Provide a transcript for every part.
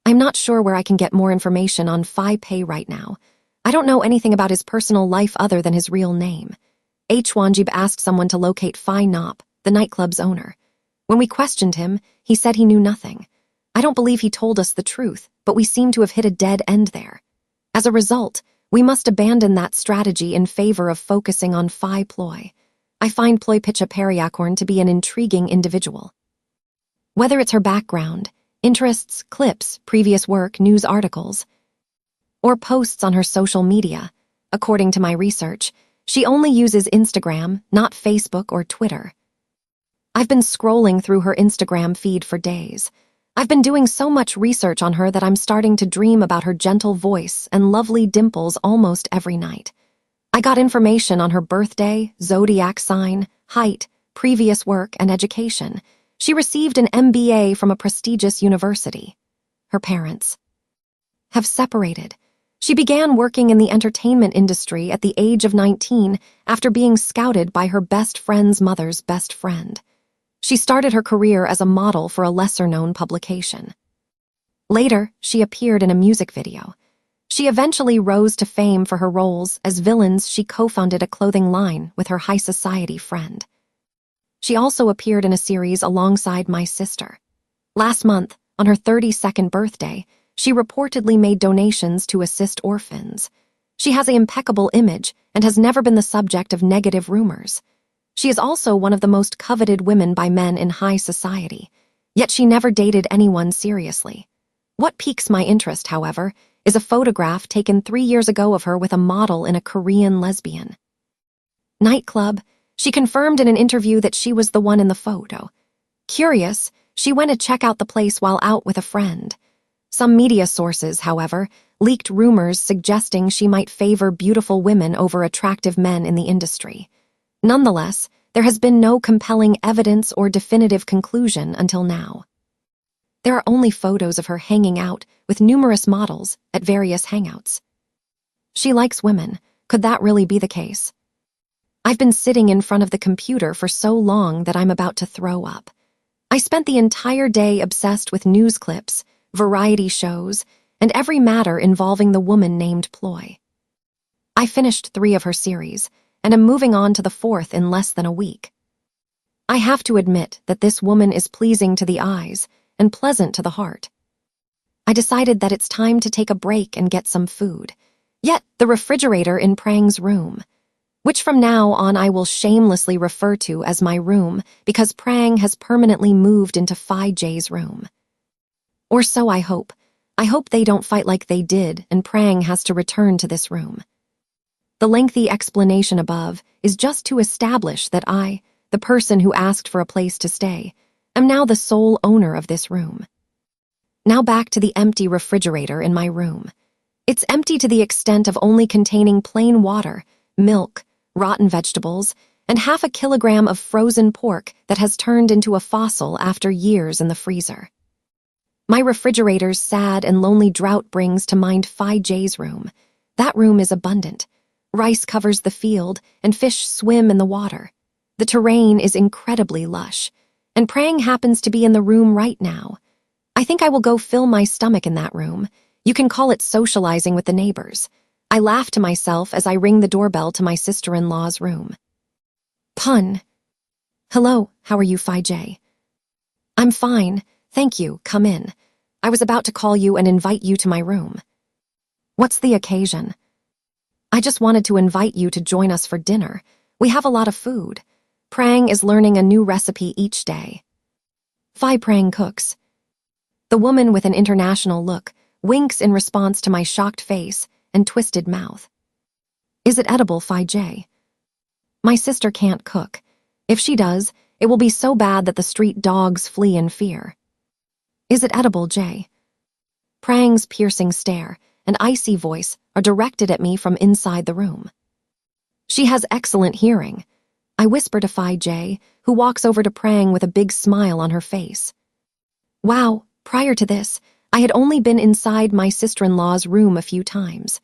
I'm not sure where I can get more information on Fi Ploy right now. I don't know anything about his personal life other than his real name. Wanjib asked someone to locate Fi Nop, the nightclub's owner. When we questioned him, he said he knew nothing. I don't believe he told us the truth, but we seem to have hit a dead end there. As a result, we must abandon that strategy in favor of focusing on Fi Ploy. I find Ploy Picha Periacorn to be an intriguing individual. Whether it's her background, interests, clips, previous work, news articles, or posts on her social media, according to my research, she only uses Instagram, not Facebook or Twitter. I've been scrolling through her Instagram feed for days. I've been doing so much research on her that I'm starting to dream about her gentle voice and lovely dimples almost every night. I got information on her birthday, zodiac sign, height, previous work, and education. She received an MBA from a prestigious university. Her parents have separated. She began working in the entertainment industry at the age of 19 after being scouted by her best friend's mother's best friend. She started her career as a model for a lesser-known publication. Later, she appeared in a music video. She eventually rose to fame for her roles as villains. She co-founded a clothing line with her high society friend. She also appeared in a series alongside my sister. Last month, on her 32nd birthday, she reportedly made donations to assist orphans. She has an impeccable image and has never been the subject of negative rumors. She is also one of the most coveted women by men in high society, yet she never dated anyone seriously. What piques my interest, however, is a photograph taken 3 years ago of her with a model in a Korean lesbian nightclub. She confirmed in an interview that she was the one in the photo. Curious, she went to check out the place while out with a friend. Some media sources, however, leaked rumors suggesting she might favor beautiful women over attractive men in the industry. Nonetheless, there has been no compelling evidence or definitive conclusion until now. There are only photos of her hanging out with numerous models at various hangouts. She likes women. Could that really be the case? I've been sitting in front of the computer for so long that I'm about to throw up. I spent the entire day obsessed with news clips, variety shows, and every matter involving the woman named Ploy. I finished 3 of her series, and am moving on to the 4th in less than a week. I have to admit that this woman is pleasing to the eyes and pleasant to the heart. I decided that it's time to take a break and get some food. Yet, the refrigerator in Prang's room, which from now on I will shamelessly refer to as my room because Prang has permanently moved into Fi J's room. Or so I hope. I hope they don't fight like they did and Prang has to return to this room. The lengthy explanation above is just to establish that I, the person who asked for a place to stay, am now the sole owner of this room. Now back to the empty refrigerator in my room. It's empty to the extent of only containing plain water, milk, rotten vegetables, and half a kilogram of frozen pork that has turned into a fossil after years in the freezer. My refrigerator's sad and lonely drought brings to mind Fi J's room. That room is abundant. Rice covers the field, and fish swim in the water. The terrain is incredibly lush, and Prang happens to be in the room right now. I think I will go fill my stomach in that room. You can call it socializing with the neighbors. I laugh to myself as I ring the doorbell to my sister-in-law's room. Pun. Hello, how are you, Fi J? I'm fine, thank you, come in. I was about to call you and invite you to my room. What's the occasion? I just wanted to invite you to join us for dinner. We have a lot of food. Prang is learning a new recipe each day. Fi Prang cooks. The woman with an international look winks in response to my shocked face and twisted mouth. Is it edible, Fi J? My sister can't cook. If she does, it will be so bad that the street dogs flee in fear. Is it edible, J? Prang's piercing stare and icy voice are directed at me from inside the room. She has excellent hearing. I whisper to Fi J, who walks over to Prang with a big smile on her face. Wow, prior to this, I had only been inside my sister-in-law's room a few times.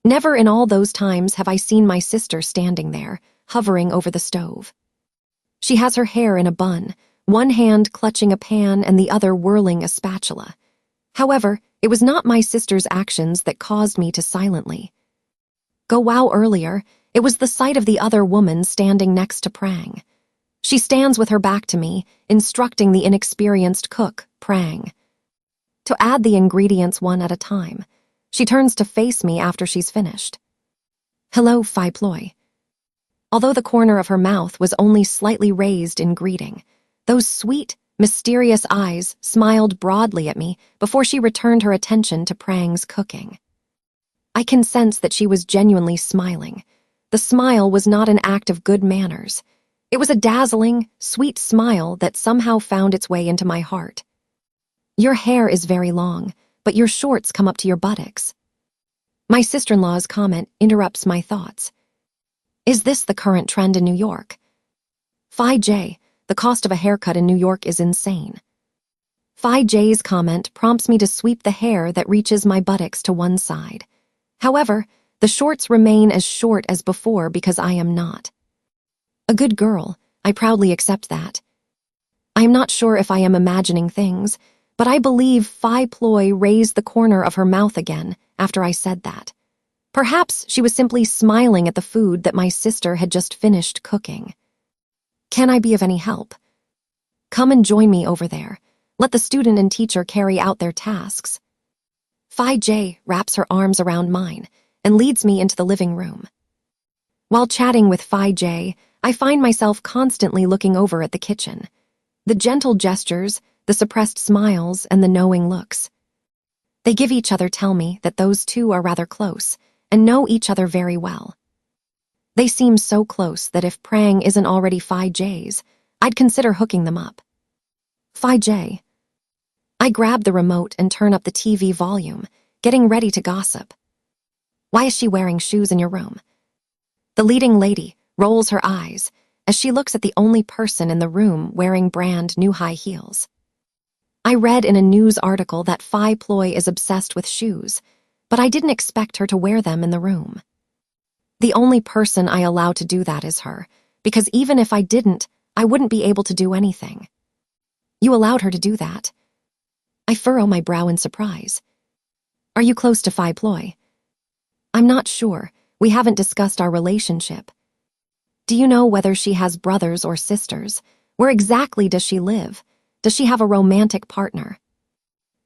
Never in all those times have I seen my sister standing there, hovering over the stove. She has her hair in a bun, one hand clutching a pan and the other whirling a spatula. However, it was not my sister's actions that caused me to silently go wow earlier. It was the sight of the other woman standing next to Prang. She stands with her back to me, instructing the inexperienced cook, Prang, to add the ingredients one at a time. She turns to face me after she's finished. Hello, Fi Ploy. Although the corner of her mouth was only slightly raised in greeting, those sweet, mysterious eyes smiled broadly at me before she returned her attention to Prang's cooking. I can sense that she was genuinely smiling. The smile was not an act of good manners. It was a dazzling, sweet smile that somehow found its way into my heart. Your hair is very long, but your shorts come up to your buttocks. My sister-in-law's comment interrupts my thoughts. Is this the current trend in New York? Fi J, the cost of a haircut in New York is insane. Fi J's comment prompts me to sweep the hair that reaches my buttocks to one side. However, the shorts remain as short as before because I am not a good girl. I proudly accept that. I am not sure if I am imagining things, but I believe Fi Ploy raised the corner of her mouth again after I said that. Perhaps she was simply smiling at the food that my sister had just finished cooking. Can I be of any help? Come and join me over there. Let the student and teacher carry out their tasks. Fi J wraps her arms around mine and leads me into the living room. While chatting with Fi J, I find myself constantly looking over at the kitchen. The gentle gestures, the suppressed smiles, and the knowing looks. They give each other tell me that those two are rather close and know each other very well. They seem so close that if Prang isn't already Fi J's, I'd consider hooking them up. Fi J. I grab the remote and turn up the TV volume, getting ready to gossip. Why is she wearing shoes in your room? The leading lady rolls her eyes as she looks at the only person in the room wearing brand new high heels. I read in a news article that Fi Ploy is obsessed with shoes, but I didn't expect her to wear them in the room. The only person I allow to do that is her, because even if I didn't, I wouldn't be able to do anything. You allowed her to do that. I furrow my brow in surprise. Are you close to Fi Ploy? I'm not sure. We haven't discussed our relationship. Do you know whether she has brothers or sisters? Where exactly does she live? Does she have a romantic partner?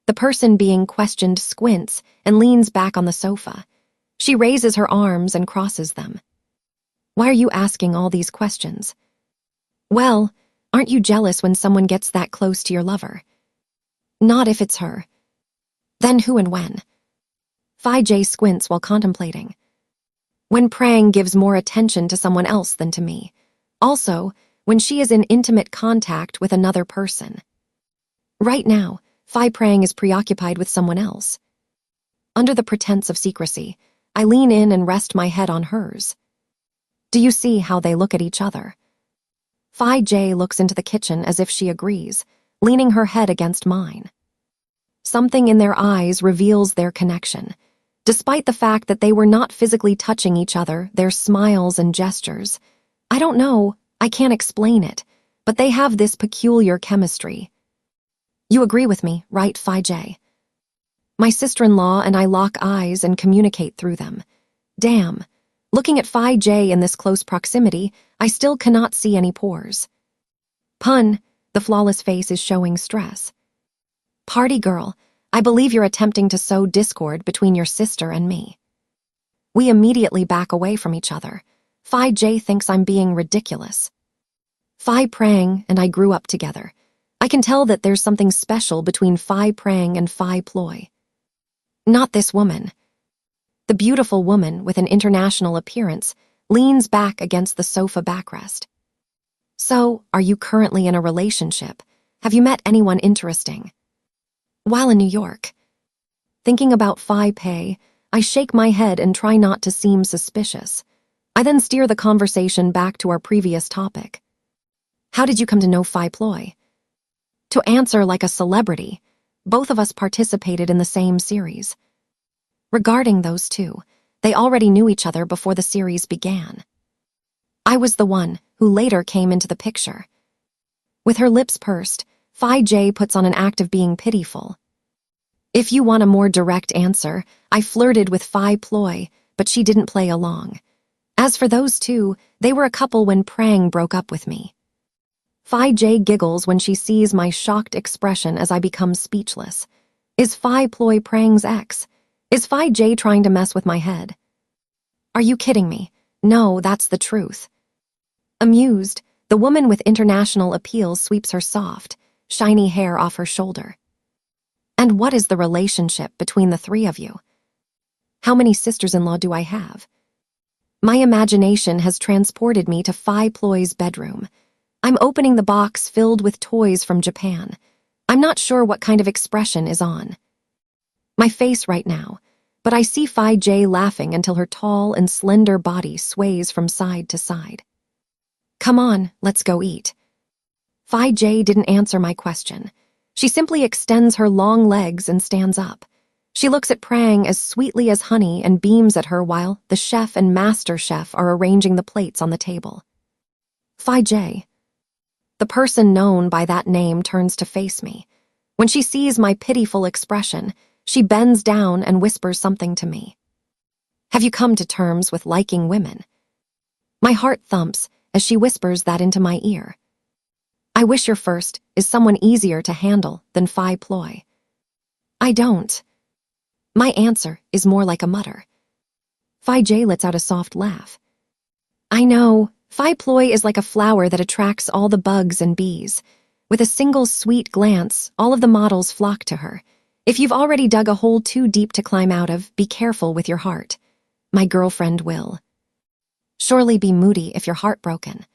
The person being questioned squints and leans back on the sofa. She raises her arms and crosses them. Why are you asking all these questions? Well, aren't you jealous when someone gets that close to your lover? Not if it's her. Then who and when? Fi J squints while contemplating. When Prang gives more attention to someone else than to me. Also, when she is in intimate contact with another person. Right now, Fi Prang is preoccupied with someone else. Under the pretense of secrecy, I lean in and rest my head on hers. Do you see how they look at each other? Fi J looks into the kitchen as if she agrees, leaning her head against mine. Something in their eyes reveals their connection. Despite the fact that they were not physically touching each other, their smiles and gestures. I don't know, I can't explain it, but they have this peculiar chemistry. You agree with me, right, Fi J? My sister-in-law and I lock eyes and communicate through them. Damn, looking at Fi J in this close proximity, I still cannot see any pores. Pun, the flawless face is showing stress. Party girl, I believe you're attempting to sow discord between your sister and me. We immediately back away from each other. Fi J thinks I'm being ridiculous. Fi Prang and I grew up together. I can tell that there's something special between Fi Prang and Fi Ploy. Not this woman. The beautiful woman with an international appearance leans back against the sofa backrest. So, are you currently in a relationship? Have you met anyone interesting? While in New York. Thinking about Fi Pei, I shake my head and try not to seem suspicious. I then steer the conversation back to our previous topic. How did you come to know Fi Ploy? To answer like a celebrity, both of us participated in the same series. Regarding those two, they already knew each other before the series began. I was the one who later came into the picture. With her lips pursed, Fi J puts on an act of being pitiful. If you want a more direct answer, I flirted with Fi Ploy, but she didn't play along. As for those two, they were a couple when Prang broke up with me. Fi J giggles when she sees my shocked expression as I become speechless. Is Fi Ploy Prang's ex? Is Fi J trying to mess with my head? Are you kidding me? No, that's the truth. Amused, the woman with international appeal sweeps her soft, shiny hair off her shoulder. And what is the relationship between the three of you? How many sisters-in-law do I have? My imagination has transported me to Fi Ploy's bedroom. I'm opening the box filled with toys from Japan. I'm not sure what kind of expression is on my face right now, but I see Fi J laughing until her tall and slender body sways from side to side. Come on, let's go eat. Fi J didn't answer my question. She simply extends her long legs and stands up. She looks at Prang as sweetly as honey and beams at her while the chef and master chef are arranging the plates on the table. Fi J. The person known by that name turns to face me. When she sees my pitiful expression, she bends down and whispers something to me. Have you come to terms with liking women? My heart thumps as she whispers that into my ear. I wish your first is someone easier to handle than Fi Ploy. I don't. My answer is more like a mutter. Fi J lets out a soft laugh. I know, Fi Ploy is like a flower that attracts all the bugs and bees. With a single sweet glance, all of the models flock to her. If you've already dug a hole too deep to climb out of, be careful with your heart. My girlfriend will surely be moody if you're heartbroken.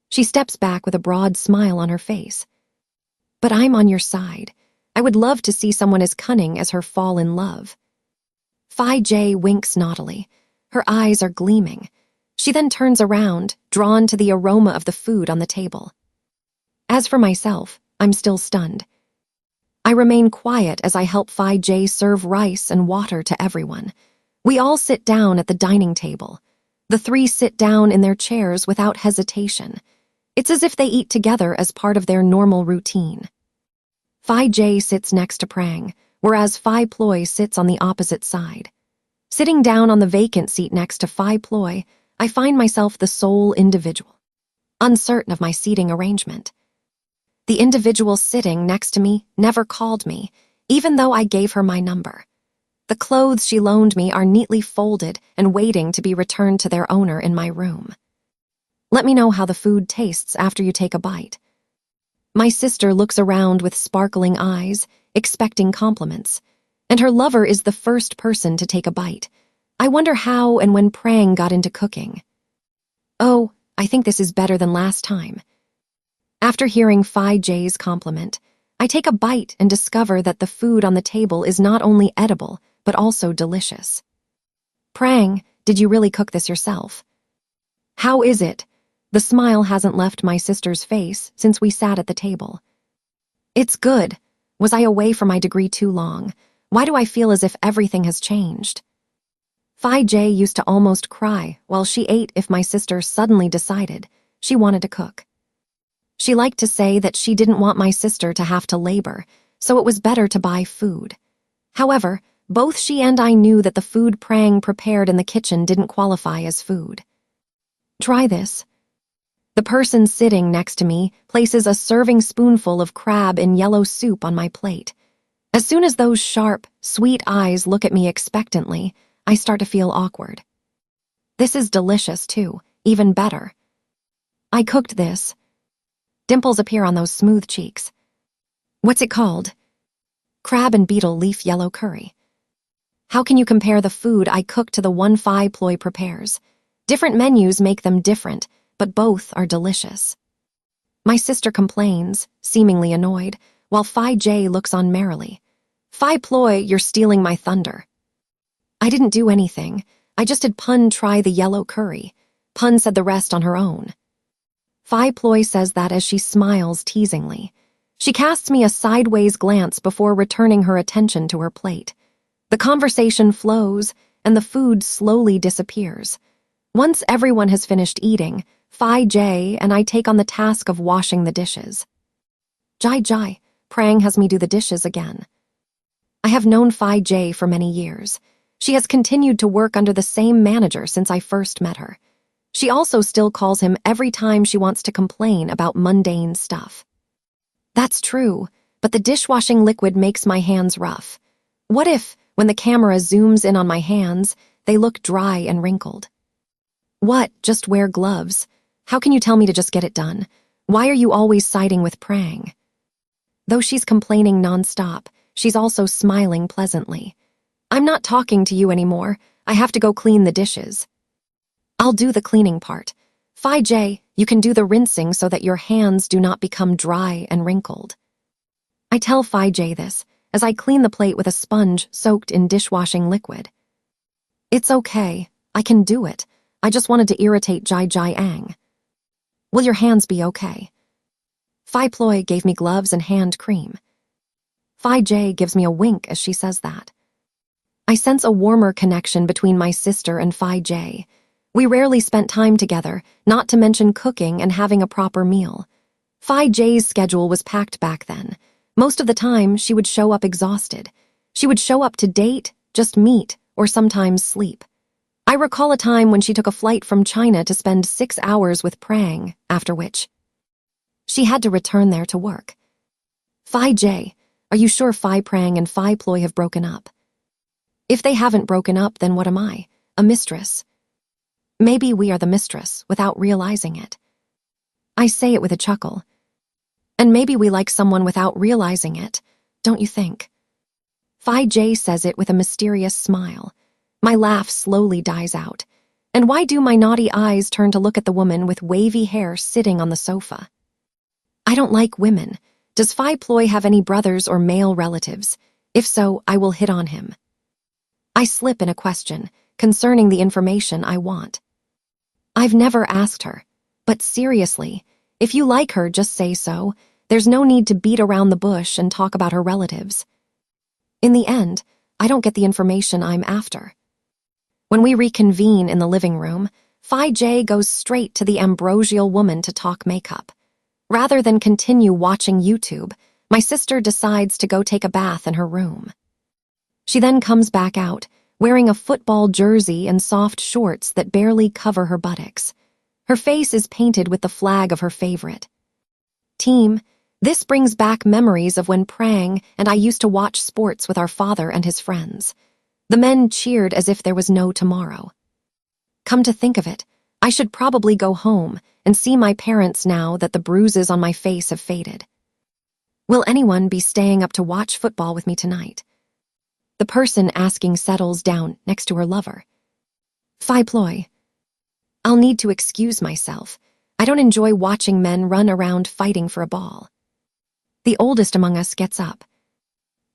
She steps back with a broad smile on her face. But I'm on your side. I would love to see someone as cunning as her fall in love. Fi J winks naughtily. Her eyes are gleaming. She then turns around, drawn to the aroma of the food on the table. As for myself, I'm still stunned. I remain quiet as I help Fi J serve rice and water to everyone. We all sit down at the dining table. The three sit down in their chairs without hesitation. It's as if they eat together as part of their normal routine. Fi J sits next to Prang, whereas Fi Ploy sits on the opposite side. Sitting down on the vacant seat next to Fi Ploy, I find myself the sole individual, uncertain of my seating arrangement. The individual sitting next to me never called me, even though I gave her my number. The clothes she loaned me are neatly folded and waiting to be returned to their owner in my room. Let me know how the food tastes after you take a bite. My sister looks around with sparkling eyes, expecting compliments, and her lover is the first person to take a bite. I wonder how and when Prang got into cooking. Oh, I think this is better than last time. After hearing Fi J's compliment, I take a bite and discover that the food on the table is not only edible, but also delicious. Prang, did you really cook this yourself? How is it? The smile hasn't left my sister's face since we sat at the table. It's good. Was I away from my degree too long? Why do I feel as if everything has changed? Fi J used to almost cry while she ate if my sister suddenly decided she wanted to cook. She liked to say that she didn't want my sister to have to labor, so it was better to buy food. However, both she and I knew that the food Prang prepared in the kitchen didn't qualify as food. Try this. The person sitting next to me places a serving spoonful of crab in yellow soup on my plate. As soon as those sharp, sweet eyes look at me expectantly, I start to feel awkward. This is delicious, too, even better. I cooked this. Dimples appear on those smooth cheeks. What's it called? Crab and beetle leaf yellow curry. How can you compare the food I cook to the one Fi Ploy prepares? Different menus make them different, but both are delicious. My sister complains, seemingly annoyed, while Fi J looks on merrily. Fi Ploy, you're stealing my thunder. I didn't do anything. I just had Pun try the yellow curry. Pun said the rest on her own. Fi Ploy says that as she smiles teasingly. She casts me a sideways glance before returning her attention to her plate. The conversation flows, and the food slowly disappears. Once everyone has finished eating, Fi J and I take on the task of washing the dishes. Jai, Prang has me do the dishes again. I have known Fi J for many years. She has continued to work under the same manager since I first met her. She also still calls him every time she wants to complain about mundane stuff. That's true, but the dishwashing liquid makes my hands rough. What if, when the camera zooms in on my hands, they look dry and wrinkled? What? Just wear gloves. How can you tell me to just get it done? Why are you always siding with Prang? Though she's complaining nonstop, she's also smiling pleasantly. I'm not talking to you anymore. I have to go clean the dishes. I'll do the cleaning part. Fi J, you can do the rinsing so that your hands do not become dry and wrinkled. I tell Fi J this as I clean the plate with a sponge soaked in dishwashing liquid. It's okay. I can do it. I just wanted to irritate Jai Jai Ang. Will your hands be okay? Fi Ploy gave me gloves and hand cream. Fi J gives me a wink as she says that. I sense a warmer connection between my sister and Fi J. We rarely spent time together, not to mention cooking and having a proper meal. Fi J's schedule was packed back then. Most of the time, she would show up exhausted. She would show up to date, just meet, or sometimes sleep. I recall a time when she took a flight from China to spend 6 hours with Prang, after which she had to return there to work. Fi J, are you sure Fi Prang and Fi Ploy have broken up? If they haven't broken up, then what am I? A mistress? Maybe we are the mistress without realizing it. I say it with a chuckle. And maybe we like someone without realizing it, don't you think? Fi J says it with a mysterious smile. My laugh slowly dies out. And why do my naughty eyes turn to look at the woman with wavy hair sitting on the sofa? I don't like women. Does Fi Ploy have any brothers or male relatives? If so, I will hit on him. I slip in a question concerning the information I want. I've never asked her, but seriously, if you like her, just say so. There's no need to beat around the bush and talk about her relatives. In the end, I don't get the information I'm after. When we reconvene in the living room, Fi J goes straight to the ambrosial woman to talk makeup. Rather than continue watching YouTube, my sister decides to go take a bath in her room. She then comes back out, wearing a football jersey and soft shorts that barely cover her buttocks. Her face is painted with the flag of her favorite team. This brings back memories of when Prang and I used to watch sports with our father and his friends. The men cheered as if there was no tomorrow. Come to think of it, I should probably go home and see my parents now that the bruises on my face have faded. Will anyone be staying up to watch football with me tonight? The person asking settles down next to her lover. Fi Ploy. I'll need to excuse myself. I don't enjoy watching men run around fighting for a ball. The oldest among us gets up.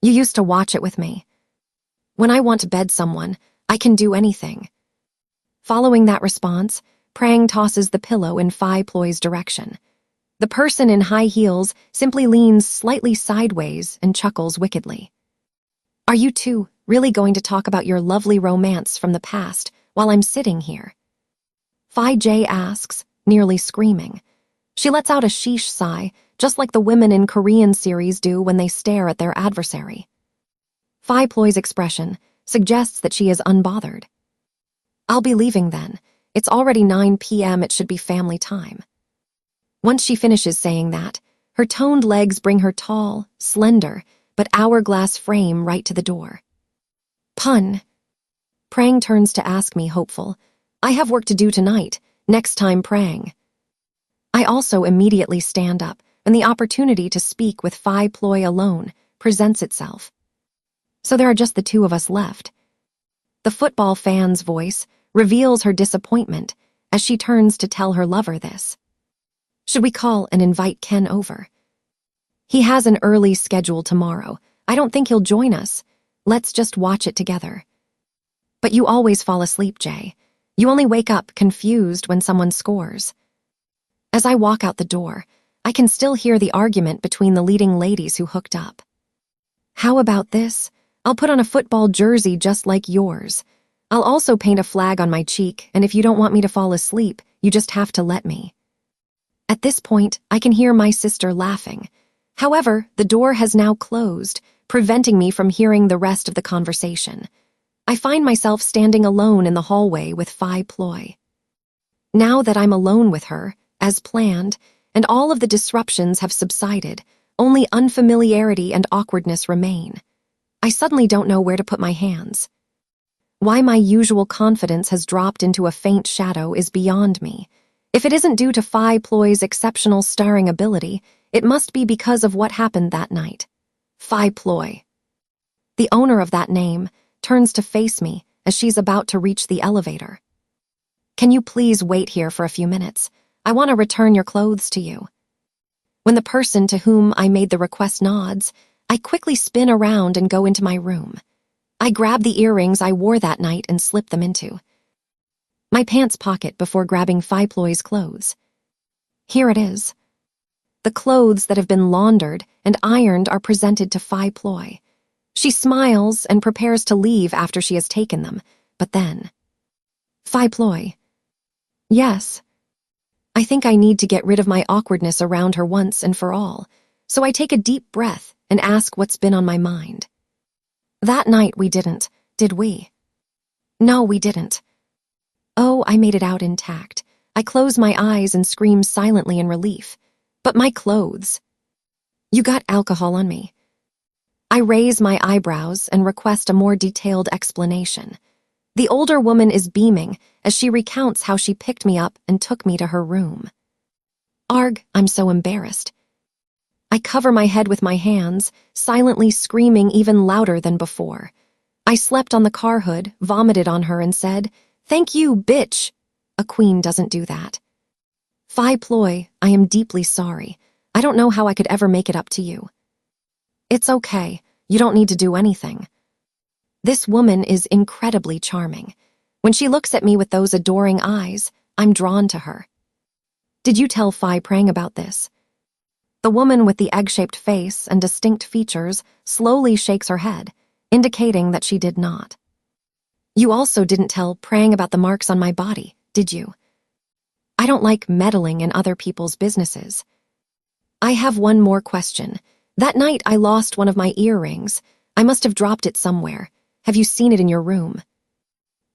You used to watch it with me. When I want to bed someone, I can do anything. Following that response, Prang tosses the pillow in Fi Ploy's direction. The person in high heels simply leans slightly sideways and chuckles wickedly. Are you two really going to talk about your lovely romance from the past while I'm sitting here? Fi J asks, nearly screaming. She lets out a sheesh sigh, just like the women in Korean series do when they stare at their adversary. Fi Ploy's expression suggests that she is unbothered. I'll be leaving then. It's already 9 p.m. It should be family time. Once she finishes saying that, her toned legs bring her tall, slender, but hourglass frame right to the door. Pun. Prang turns to ask me, hopeful. I have work to do tonight. Next time, Prang. I also immediately stand up, and the opportunity to speak with Fi Ploy alone presents itself. So there are just the two of us left. The football fan's voice reveals her disappointment as she turns to tell her lover this. Should we call and invite Ken over? He has an early schedule tomorrow. I don't think he'll join us. Let's just watch it together. But you always fall asleep, Jay. You only wake up confused when someone scores. As I walk out the door, I can still hear the argument between the leading ladies who hooked up. How about this? I'll put on a football jersey just like yours. I'll also paint a flag on my cheek, and if you don't want me to fall asleep, you just have to let me. At this point, I can hear my sister laughing. However, the door has now closed, preventing me from hearing the rest of the conversation. I find myself standing alone in the hallway with Fi Ploy. Now that I'm alone with her, as planned, and all of the disruptions have subsided, only unfamiliarity and awkwardness remain. I suddenly don't know where to put my hands. Why my usual confidence has dropped into a faint shadow is beyond me. If it isn't due to Fi Ploy's exceptional starring ability, it must be because of what happened that night. Fi Ploy. The owner of that name turns to face me as she's about to reach the elevator. Can you please wait here for a few minutes? I want to return your clothes to you. When the person to whom I made the request nods, I quickly spin around and go into my room. I grab the earrings I wore that night and slip them into my pants pocket before grabbing Fi Ploy's clothes. Here it is. The clothes that have been laundered and ironed are presented to Fi Ploy. She smiles and prepares to leave after she has taken them, but then... Fi Ploy. Yes. I think I need to get rid of my awkwardness around her once and for all, so I take a deep breath and ask what's been on my mind. That night we didn't, did we? No, we didn't. Oh, I made it out intact. I close my eyes and scream silently in relief. But my clothes. You got alcohol on me. I raise my eyebrows and request a more detailed explanation. The older woman is beaming as she recounts how she picked me up and took me to her room. Arg, I'm so embarrassed. I cover my head with my hands, silently screaming even louder than before. I slept on the car hood, vomited on her, and said, "Thank you, bitch." A queen doesn't do that. Fi Ploy, I am deeply sorry. I don't know how I could ever make it up to you. It's okay. You don't need to do anything. This woman is incredibly charming. When she looks at me with those adoring eyes, I'm drawn to her. Did you tell Fi Prang about this? The woman with the egg-shaped face and distinct features slowly shakes her head, indicating that she did not. You also didn't tell Prang about the marks on my body, did you? I don't like meddling in other people's businesses. I have one more question. That night I lost one of my earrings. I must have dropped it somewhere. Have you seen it in your room?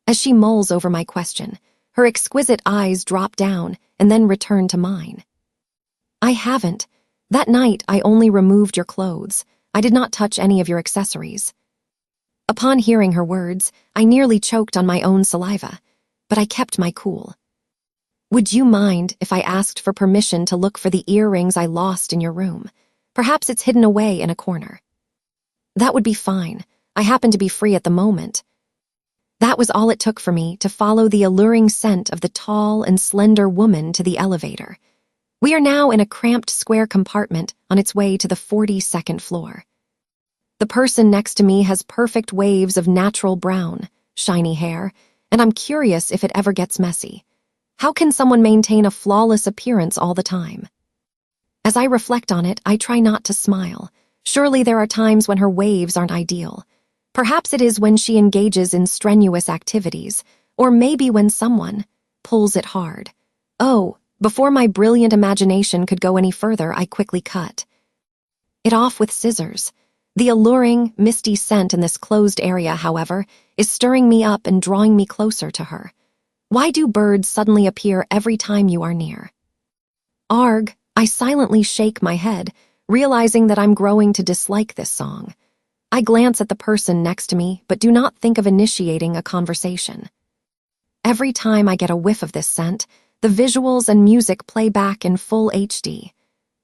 As she mulls over my question, her exquisite eyes drop down and then return to mine. I haven't. That night I only removed your clothes. I did not touch any of your accessories. Upon hearing her words, I nearly choked on my own saliva, but I kept my cool. Would you mind if I asked for permission to look for the earrings I lost in your room? Perhaps it's hidden away in a corner. That would be fine. I happen to be free at the moment. That was all it took for me to follow the alluring scent of the tall and slender woman to the elevator. We are now in a cramped square compartment on its way to the 42nd floor. The person next to me has perfect waves of natural brown, shiny hair, and I'm curious if it ever gets messy. How can someone maintain a flawless appearance all the time? As I reflect on it, I try not to smile. Surely there are times when her waves aren't ideal. Perhaps it is when she engages in strenuous activities, or maybe when someone pulls it hard. Oh, before my brilliant imagination could go any further, I quickly cut it off with scissors. The alluring, misty scent in this closed area, however, is stirring me up and drawing me closer to her. Why do birds suddenly appear every time you are near? Arg, I silently shake my head, realizing that I'm growing to dislike this song. I glance at the person next to me, but do not think of initiating a conversation. Every time I get a whiff of this scent, the visuals and music play back in full HD.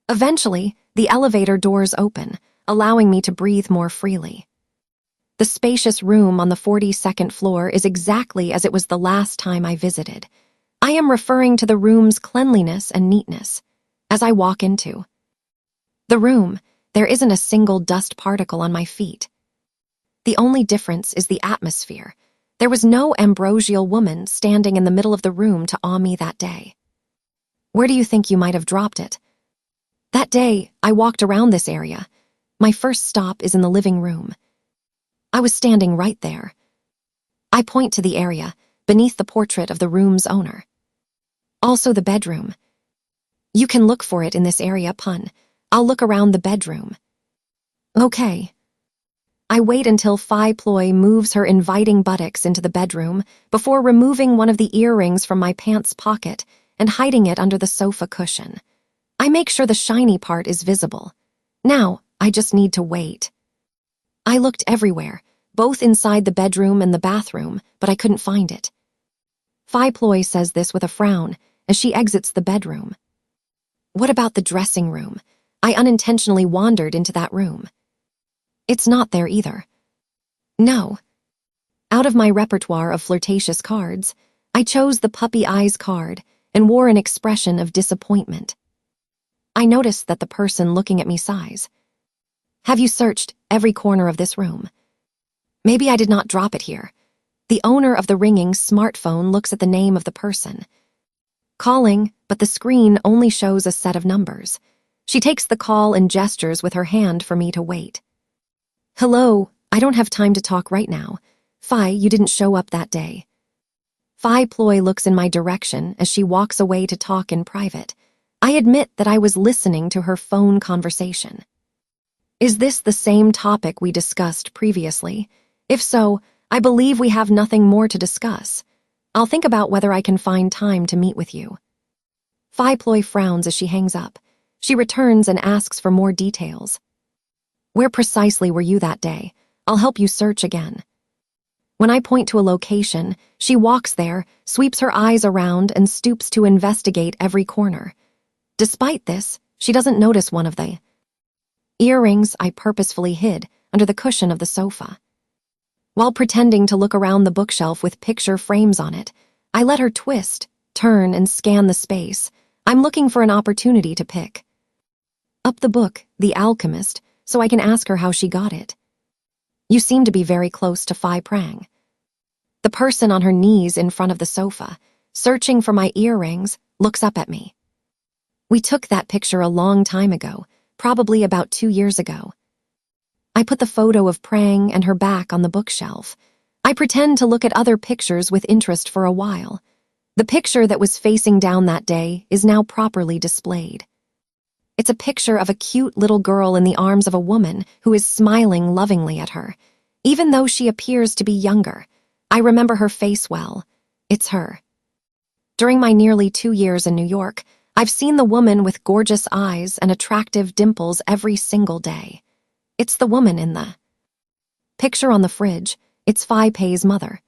Eventually, the elevator doors open, allowing me to breathe more freely. The spacious room on the 42nd floor is exactly as it was the last time I visited. I am referring to the room's cleanliness and neatness. As I walk into the room, there isn't a single dust particle on my feet. The only difference is the atmosphere. There was no ambrosial woman standing in the middle of the room to awe me that day. Where do you think you might have dropped it? That day, I walked around this area. My first stop is in the living room. I was standing right there. I point to the area, beneath the portrait of the room's owner. Also the bedroom. You can look for it in this area, pun. I'll look around the bedroom. Okay. I wait until Fi Ploy moves her inviting buttocks into the bedroom before removing one of the earrings from my pants pocket and hiding it under the sofa cushion. I make sure the shiny part is visible. Now, I just need to wait. I looked everywhere, both inside the bedroom and the bathroom, but I couldn't find it. Fi Ploy says this with a frown as she exits the bedroom. What about the dressing room? I unintentionally wandered into that room. It's not there either. No. Out of my repertoire of flirtatious cards, I chose the puppy eyes card and wore an expression of disappointment. I noticed that the person looking at me sighs. Have you searched every corner of this room? Maybe I did not drop it here. The owner of the ringing smartphone looks at the name of the person. Calling, but the screen only shows a set of numbers. She takes the call and gestures with her hand for me to wait. Hello, I don't have time to talk right now. Fi, you didn't show up that day. Fi Ploy looks in my direction as she walks away to talk in private. I admit that I was listening to her phone conversation. Is this the same topic we discussed previously? If so, I believe we have nothing more to discuss. I'll think about whether I can find time to meet with you. Fi Ploy frowns as she hangs up. She returns and asks for more details. Where precisely were you that day? I'll help you search again. When I point to a location, she walks there, sweeps her eyes around, and stoops to investigate every corner. Despite this, she doesn't notice one of the earrings I purposefully hid under the cushion of the sofa. While pretending to look around the bookshelf with picture frames on it, I let her twist, turn, and scan the space. I'm looking for an opportunity to pick up the book, The Alchemist, so I can ask her how she got it. You seem to be very close to Fi Prang. The person on her knees in front of the sofa, searching for my earrings, looks up at me. We took that picture a long time ago, probably about 2 years ago. I put the photo of Prang and her back on the bookshelf. I pretend to look at other pictures with interest for a while. The picture that was facing down that day is now properly displayed. It's a picture of a cute little girl in the arms of a woman who is smiling lovingly at her. Even though she appears to be younger, I remember her face well. It's her. During my nearly 2 years in New York, I've seen the woman with gorgeous eyes and attractive dimples every single day. It's the woman in the picture on the fridge. It's Fi Pei's mother.